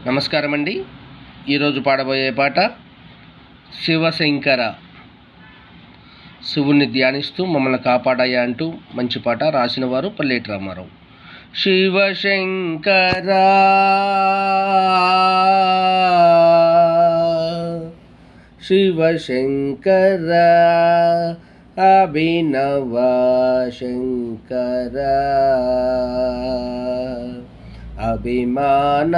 నమస్కారం అండి. ఈరోజు పాడబోయే పాట శివశంకర. శివుణ్ణి ధ్యానిస్తూ మమ్మల్ని కాపాడాయా అంటూ మంచి పాట. రాసిన వారు పల్లేటి రామారావు. శివశంకర శివశంకర అభినవ శంకర అభిమాన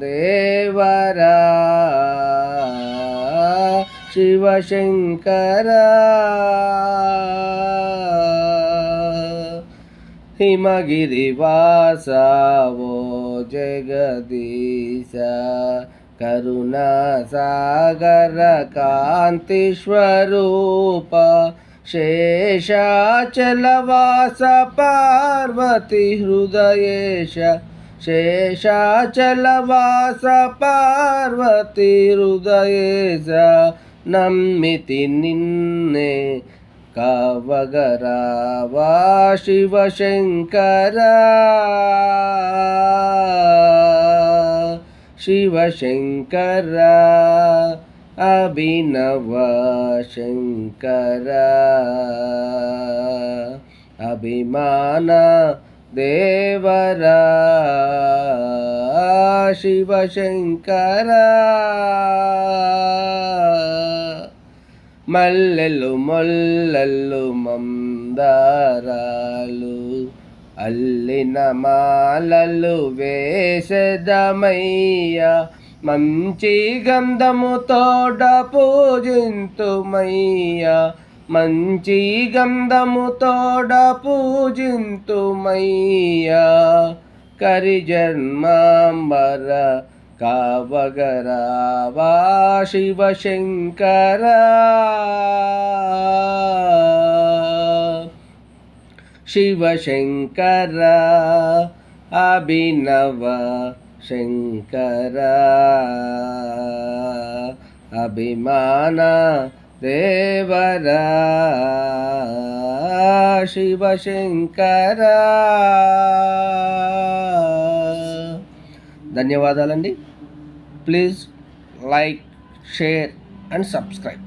దేవరా శివశంకర హిమగిరివాస ఓ జగదీశ కరుణా సాగర కాంతి స్వరూప శేషాచలవాస పార్వతి హృదయేశ శేషాచలవాస పార్వతి హృదయేశ నమ్మితి నిన్నే కావగరావా శివశంకర శివశంకర అభినవ శంకర అభిమాన దేవరా శివశంకర మల్లెలు మొల్లెలు మందారాలు అల్లిన మాలలు వేసెదమయ్యా మంచి గంధముతోడ పూజింతుమయ్యా మంచి గంధముతోడ పూజింతుమయ్యా కరిజన్మాంబర కావగరావా శివశంకర శివశంకర అభినవ శంకర అభిమాన దేవరా శివశంకర. ధన్యవాదాలండి. Please like, share and subscribe.